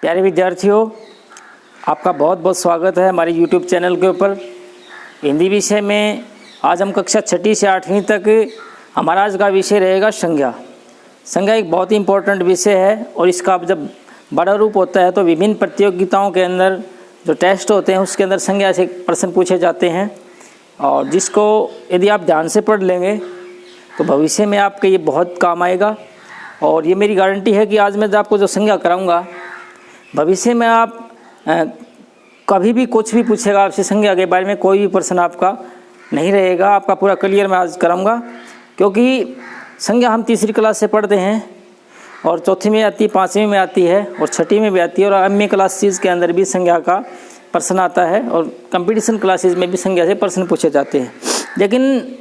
प्यारे विद्यार्थियों, आपका बहुत बहुत स्वागत है हमारे YouTube चैनल के ऊपर। हिंदी विषय में आज हम कक्षा 6ठी से 8वीं तक हमारा आज का विषय रहेगा संज्ञा। संज्ञा एक बहुत ही इम्पोर्टेंट विषय है और इसका जब बड़ा रूप होता है तो विभिन्न प्रतियोगिताओं के अंदर जो टेस्ट होते हैं उसके अंदर संज्ञा से प्रश्न पूछे जाते हैं, और जिसको यदि आप ध्यान से पढ़ लेंगे तो भविष्य में आपके ये बहुत काम आएगा। और ये मेरी गारंटी है कि आज मैं आपको जो संज्ञा कराऊंगा, भविष्य में आप कभी भी कुछ भी पूछेगा आपसे संज्ञा के बारे में, कोई भी प्रश्न आपका नहीं रहेगा, आपका पूरा क्लियर मैं आज कराऊंगा। क्योंकि संज्ञा हम तीसरी क्लास से पढ़ते हैं और चौथी में आती है, 5वीं में आती है और 6ठी में भी आती है, और एमए क्लासेस के अंदर भी संज्ञा का प्रश्न आता है और कंपटीशन क्लासेस में भी संज्ञा से प्रश्न पूछे जाते हैं। लेकिन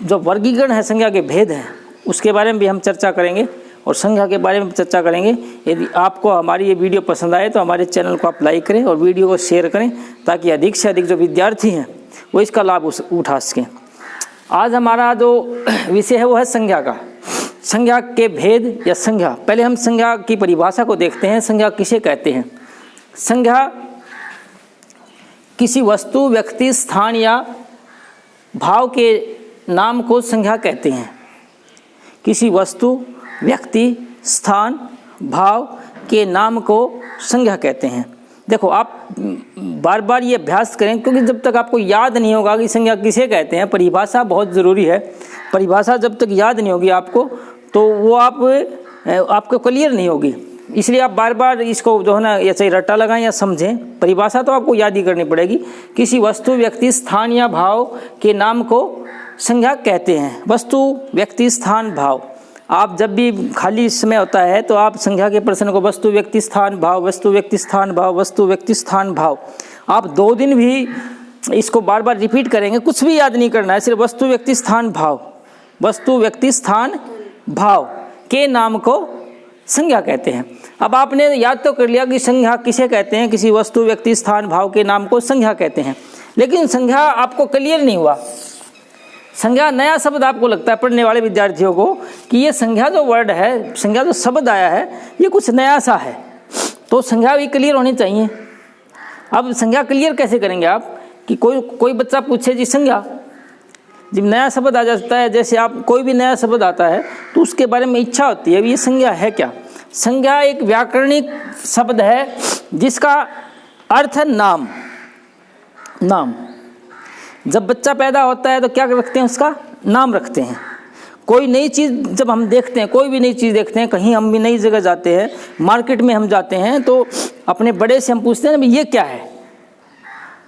जो वर्गीकरण है, संज्ञा के भेद हैं, उसके बारे में भी हम चर्चा करेंगे और संज्ञा के बारे में चर्चा करेंगे। यदि आपको हमारी ये वीडियो पसंद आए तो हमारे चैनल को आप लाइक करें और वीडियो को शेयर करें, ताकि अधिक से अधिक जो विद्यार्थी हैं वो इसका लाभ उठा सकें। आज हमारा जो विषय है वो है संज्ञा का, संज्ञा के भेद या संज्ञा। पहले हम संज्ञा की परिभाषा को देखते हैं। संज्ञा किसे कहते हैं? संज्ञा किसी वस्तु, व्यक्ति, स्थान या भाव के नाम को संज्ञा कहते हैं। किसी वस्तु, व्यक्ति, स्थान, भाव के नाम को संज्ञा कहते हैं। देखो, आप बार बार ये अभ्यास करें, क्योंकि जब तक आपको याद नहीं होगा कि संज्ञा किसे कहते हैं, परिभाषा बहुत ज़रूरी है। परिभाषा जब तक याद नहीं होगी आपको तो वो आपको क्लियर नहीं होगी। इसलिए आप बार बार इसको जो है ना, या चाहे रट्टा लगाएं या समझें, परिभाषा तो आपको याद ही करनी पड़ेगी। किसी वस्तु, व्यक्ति, स्थान या भाव के नाम को संज्ञा कहते हैं। वस्तु, व्यक्ति, स्थान, भाव। आप जब भी खाली समय होता है तो आप संज्ञा के प्रश्न को वस्तु, व्यक्ति, स्थान, भाव, वस्तु, व्यक्ति, स्थान, भाव, वस्तु, व्यक्ति, स्थान, भाव, आप 2 दिन भी इसको बार बार रिपीट करेंगे, कुछ भी याद नहीं करना है, सिर्फ वस्तु, व्यक्ति, स्थान, भाव, वस्तु, व्यक्ति, स्थान, भाव के नाम को संज्ञा कहते हैं। अब आपने याद तो कर लिया कि संज्ञा किसे कहते हैं, किसी वस्तु, व्यक्ति, स्थान, भाव के नाम को संज्ञा कहते हैं। लेकिन संज्ञा आपको क्लियर नहीं हुआ। संज्ञा नया शब्द आपको लगता है पढ़ने वाले विद्यार्थियों को कि ये संज्ञा जो वर्ड है, संज्ञा जो शब्द आया है, ये कुछ नया सा है, तो संज्ञा भी क्लियर होनी चाहिए। अब संज्ञा क्लियर कैसे करेंगे आप कि कोई बच्चा पूछे जी संज्ञा, जब नया शब्द आ जाता है, जैसे आप कोई भी नया शब्द आता है तो उसके बारे में इच्छा होती है, ये संज्ञा है क्या? संज्ञा एक व्याकरणिक शब्द है जिसका अर्थ है नाम। नाम। जब बच्चा पैदा होता है तो क्या रखते हैं? उसका नाम रखते हैं। कोई नई चीज़ जब हम देखते हैं, कोई भी नई चीज़ देखते हैं, कहीं हम भी नई जगह जाते हैं, मार्केट में हम जाते हैं, तो अपने बड़े से हम पूछते हैं ये क्या है,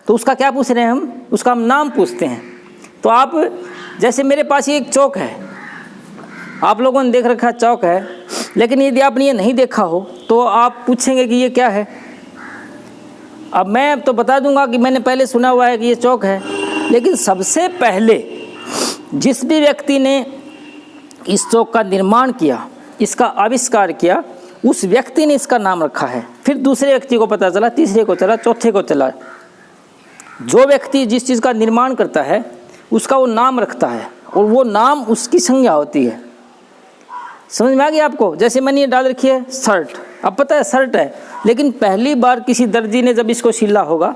तो उसका क्या पूछ रहे हैं हम? उसका हम नाम पूछते हैं। तो आप जैसे मेरे पास ये एक चौक है, आप लोगों ने देख रखा है चौक है, लेकिन यदि आपने ये नहीं देखा हो तो आप पूछेंगे कि ये क्या है। अब मैं तो बता दूंगा कि मैंने पहले सुना हुआ है कि ये चौक है, लेकिन सबसे पहले जिस भी व्यक्ति ने इस चौक का निर्माण किया, इसका आविष्कार किया, उस व्यक्ति ने इसका नाम रखा है। फिर दूसरे व्यक्ति को पता चला, तीसरे को चला, चौथे को चला। जो व्यक्ति जिस चीज़ का निर्माण करता है उसका वो नाम रखता है और वो नाम उसकी संज्ञा होती है। समझ में आ गया आपको? जैसे मैंने ये डाल रखी है शर्ट, अब पता है शर्ट है, लेकिन पहली बार किसी दर्जी ने जब इसको सिला होगा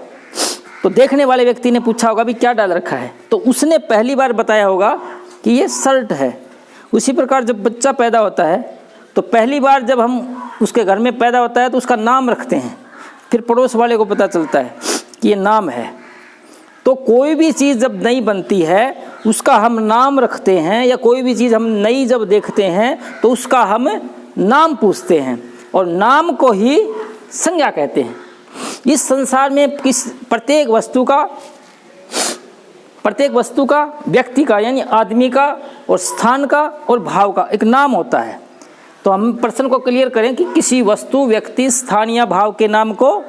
तो देखने वाले व्यक्ति ने पूछा होगा भी क्या डाल रखा है, तो उसने पहली बार बताया होगा कि ये शर्ट है। उसी प्रकार जब बच्चा पैदा होता है तो पहली बार जब हम उसके घर में पैदा होता है तो उसका नाम रखते हैं, फिर पड़ोस वाले को पता चलता है कि ये नाम है। तो कोई भी चीज़ जब नई बनती है उसका हम नाम रखते हैं, या कोई भी चीज़ हम नई जब देखते हैं तो उसका हम नाम पूछते हैं, और नाम को ही संज्ञा कहते हैं। इस संसार में प्रत्येक वस्तु का, व्यक्ति का यानी आदमी का, और स्थान का और भाव का एक नाम होता है। तो हम प्रश्न को क्लियर करें कि किसी वस्तु, व्यक्ति, स्थान या भाव के नाम को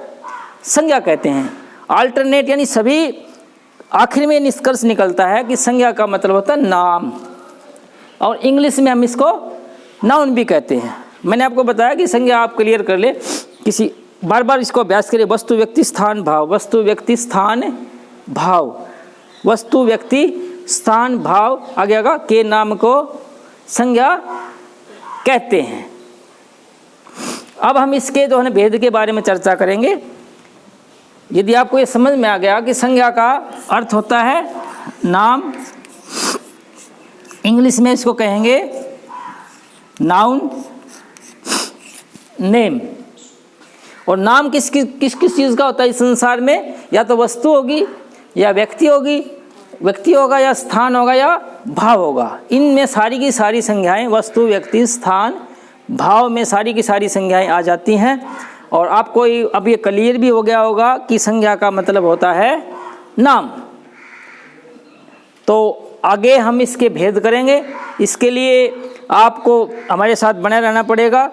संज्ञा कहते हैं। अल्टरनेट यानी सभी आखिर में निष्कर्ष निकलता है कि संज्ञा का मतलब होता है नाम, और इंग्लिश में हम इसको नाउन भी कहते हैं। मैंने आपको बताया कि संज्ञा आप क्लियर कर ले, किसी बार बार इसको अभ्यास करें। वस्तु, व्यक्ति, स्थान, भाव, वस्तु, व्यक्ति, स्थान, भाव, वस्तु, व्यक्ति, स्थान, भाव, आगे आगे के नाम को संज्ञा कहते हैं। अब हम इसके जो है भेद के बारे में चर्चा करेंगे। यदि आपको ये समझ में आ गया कि संज्ञा का अर्थ होता है नाम, इंग्लिश में इसको कहेंगे नाउन, नेम। और नाम किस चीज़ का होता है इस संसार में? या तो वस्तु होगी, या व्यक्ति होगा, या स्थान होगा, या भाव होगा। इनमें सारी की सारी संज्ञाएं, वस्तु, व्यक्ति, स्थान, भाव में सारी की सारी संज्ञाएं आ जाती हैं। और आपको अब ये क्लियर भी हो गया होगा कि संज्ञा का मतलब होता है नाम। तो आगे हम इसके भेद करेंगे। इसके लिए आपको हमारे साथ बने रहना पड़ेगा।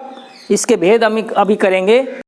इसके भेद हम अभी करेंगे।